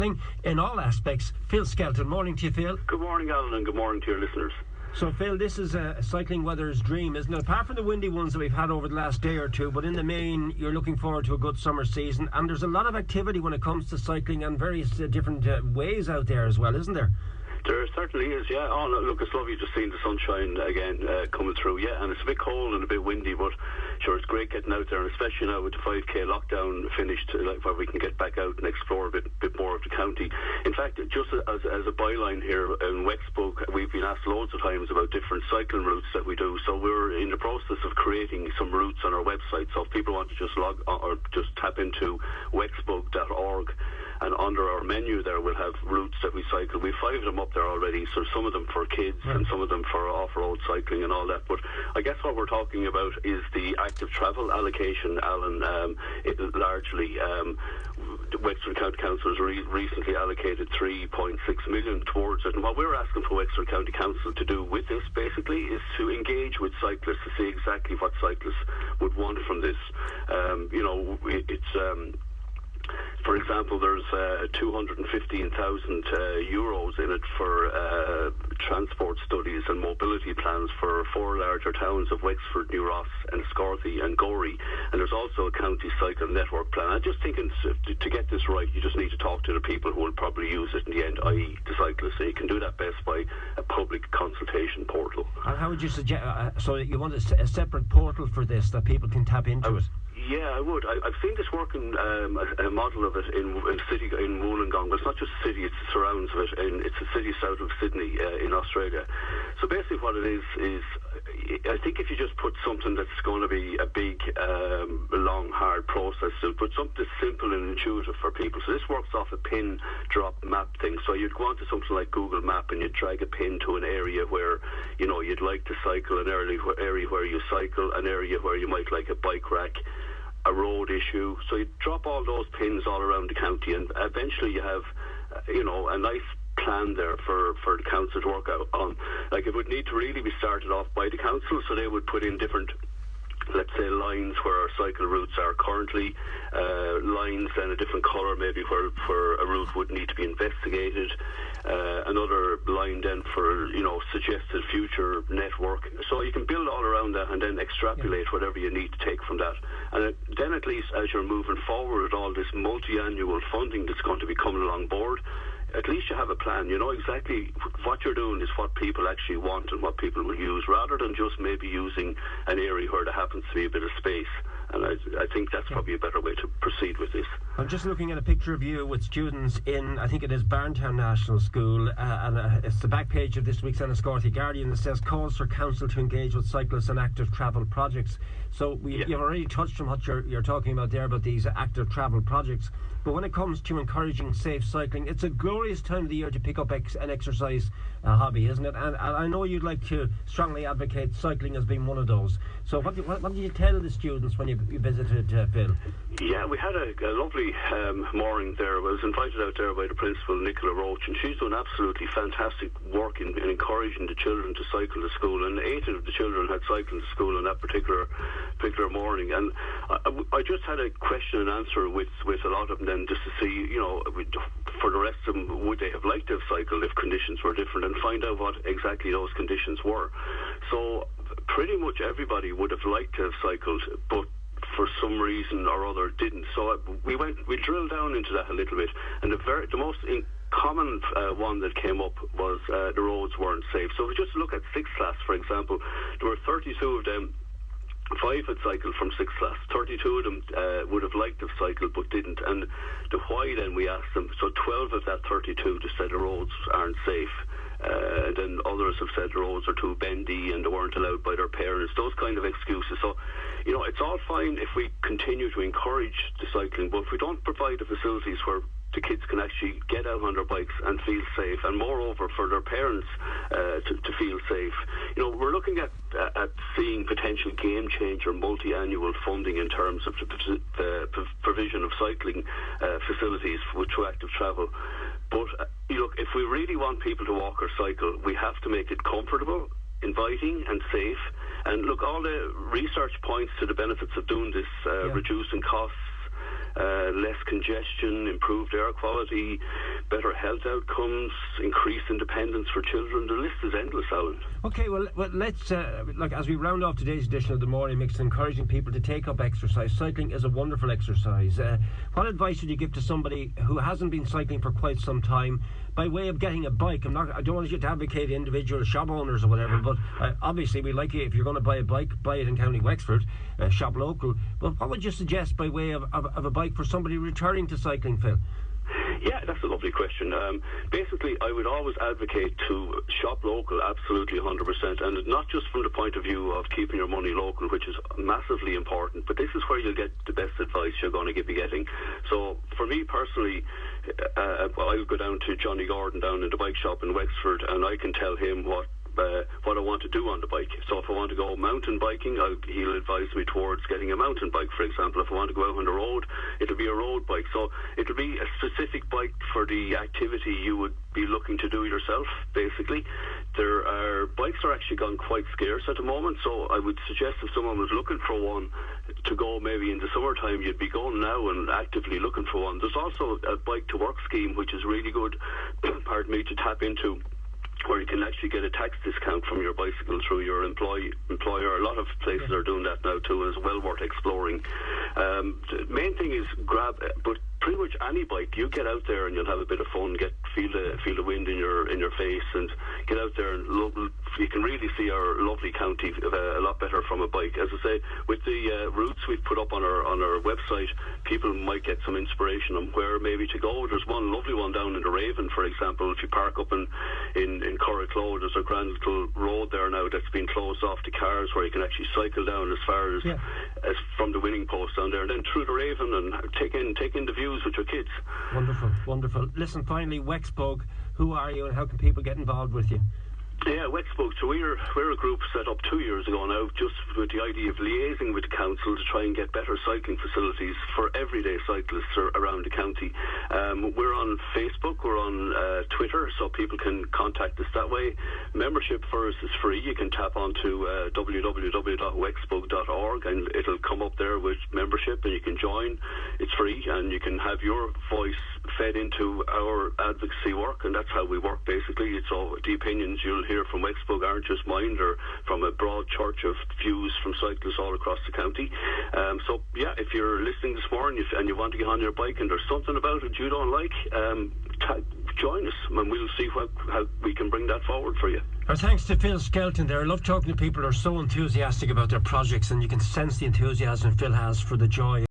in all aspects. Phil Skelton, morning to you, Phil. Good morning, Alan, and good morning to your listeners. So, Phil, this is a cycling weather's dream, isn't it? Apart from the windy ones that we've had over the last day or two, but in the main, you're looking forward to a good summer season, and there's a lot of activity when it comes to cycling and various different ways out there as well, isn't there? There certainly is, yeah. Oh, no, look, it's lovely just seeing the sunshine again coming through, yeah, and it's a bit cold and a bit windy, but sure, it's great getting out there, and especially now with the 5k lockdown finished, like where we can get back out and explore a bit more of the county. In fact, just as a byline here in Wexbrook, we've been asked loads of times about different cycling routes that we do, so we're in the process of creating some routes on our website, so if people want to just log or just tap into wexbrook.org, and under our menu there we'll have routes that we cycle. We've 5 of them up there already, so some of them for kids and some of them for off-road cycling and all that. But I guess what we're talking about is the active travel allocation, Alan. Largely, Wexford County Council has recently allocated 3.6 million towards it. And what we're asking for Wexford County Council to do with this, basically, is to engage with cyclists to see exactly what cyclists would want from this. For example, there's 215,000 euros in it for transport studies and mobility plans for 4 larger towns of Wexford, New Ross and Scorthy and Gorey. And there's also a county cycle network plan. I'm just thinking to get this right, you just need to talk to the people who will probably use it in the end, i.e. the cyclists. So you can do that best by a public consultation portal. And how would you suggest, so you want a separate portal for this that people can tap into it? Yeah, I would. I've seen this working, a model of it in Wollongong. But it's not just a city, it's the surrounds of it. And it's a city south of Sydney in Australia. So basically what it is I think if you just put something that's going to be a big, long, hard process, so put something simple and intuitive for people. So this works off a pin drop map thing. So you'd go onto something like Google Map and you'd drag a pin to an area where, you know, you'd like to cycle, an area where you cycle, an area where you might like a bike rack, a road issue. So you drop all those pins all around the county, and eventually you have, a nice plan there for the council to work out on. Like, it would need to really be started off by the council, so they would put in different, let's say, lines where our cycle routes are currently, lines then a different colour maybe where a route would need to be investigated, another line then for, suggested future network. So you can build all around that and then extrapolate whatever you need to take from that. And then at least as you're moving forward with all this multi-annual funding that's going to be coming along board, at least you have a plan. You know exactly what you're doing is what people actually want and what people will use, rather than just maybe using an area where there happens to be a bit of space. And I think that's probably a better way to proceed with this. I'm just looking at a picture of you with students in, I think it is Barntown National School, and it's the back page of this week's Enniscorthy Guardian that says calls for council to engage with cyclists and active travel projects. So you've already touched on what you're talking about there, about these active travel projects. But when it comes to encouraging safe cycling, it's a glorious time of the year to pick up an exercise hobby, isn't it? And I know you'd like to strongly advocate cycling as being one of those. So what did you tell the students when you visited Phil? Yeah, we had a lovely morning there. I was invited out there by the principal, Nicola Roach, and she's doing absolutely fantastic work in encouraging the children to cycle to school. And 8 of the children had cycled to school on that particular morning. And I just had a question and answer with a lot of them then, just to see, for the rest of them, would they have liked to have cycled if conditions were different, and find out what exactly those conditions were. So pretty much everybody would have liked to have cycled, but for some reason or other didn't. So we drilled down into that a little bit, and the most common one that came up was the roads weren't safe. So if we just look at 6th class, for example, there were 32 of them. 5 had cycled from 6th class. 32 of them would have liked to have cycled but didn't. And the why then we asked them. So 12 of that 32 just said the roads aren't safe. And then others have said the roads are too bendy and they weren't allowed by their parents. Those kind of excuses. So, it's all fine if we continue to encourage the cycling, but if we don't provide the facilities where the kids can actually get out on their bikes and feel safe, and moreover for their parents to feel safe. We're looking at seeing potential game changer multi-annual funding in terms of the provision of cycling facilities through active travel. But look, if we really want people to walk or cycle, we have to make it comfortable, inviting and safe. And look, all the research points to the benefits of doing this, reducing costs, less congestion, improved air quality, better health outcomes, increased independence for children. The list is endless, Alan. Okay, well let's, as we round off today's edition of the Morning Mix, encouraging people to take up exercise. Cycling is a wonderful exercise. What advice would you give to somebody who hasn't been cycling for quite some time, by way of getting a bike? I don't want you to advocate individual shop owners or whatever, but obviously we like it. If you're going to buy a bike, buy it in County Wexford, shop local. But what would you suggest by way of a bike for somebody returning to cycling, Phil? Yeah, that's a lovely question. Basically, I would always advocate to shop local, absolutely 100%, and not just from the point of view of keeping your money local, which is massively important, but this is where you'll get the best advice you're going to be getting. So for me personally, I'll go down to Johnny Gordon down in the bike shop in Wexford, and I can tell him what I want to do on the bike. So if I want to go mountain biking, he'll advise me towards getting a mountain bike, for example. If I want to go out on the road, it'll be a road bike. So it'll be a specific bike for the activity you would be looking to do yourself, basically. Bikes are actually gone quite scarce at the moment, so I would suggest if someone was looking for one to go maybe in the summertime, you'd be going now and actively looking for one. There's also a bike to work scheme, which is really good, pardon me, to tap into, where you can actually get a tax discount from your bicycle through your employer. A lot of places are doing that now too, and it's well worth exploring. The main thing is but pretty much any bike, you get out there and you'll have a bit of fun, feel the wind in your face, and get out there and you can really see our lovely county a lot better from a bike. As I say, with the routes we've put up on our website, people might get some inspiration on where maybe to go. There's one lovely one down in the Raven, for example. If you park up in Corricloe, there's a grand little road there now that's been closed off to cars, where you can actually cycle down as far as from the winning post down there, and then through the Raven, and take in the views with your kids. Wonderful. Listen, finally, Wexbug, who are you and how can people get involved with you? Yeah, Wexbug. So we're a group set up 2 years ago now, just with the idea of liaising with the council to try and get better cycling facilities for everyday cyclists around the county. We're on Facebook, we're on Twitter, so people can contact us that way. Membership for us is free. You can tap onto www.wexbug.org and it'll come up there with membership, and you can join. It's free, and you can have your voice fed into our advocacy work, and that's how we work basically. So the opinions you'll hear from Wexbug aren't just mine, they're from a broad church of views from cyclists all across the county. So yeah, if you're listening this morning and you want to get on your bike and there's something about it you don't like, join us and we'll see how we can bring that forward for you. Our thanks to Phil Skelton there. I love talking to people who are so enthusiastic about their projects, and you can sense the enthusiasm Phil has for the joy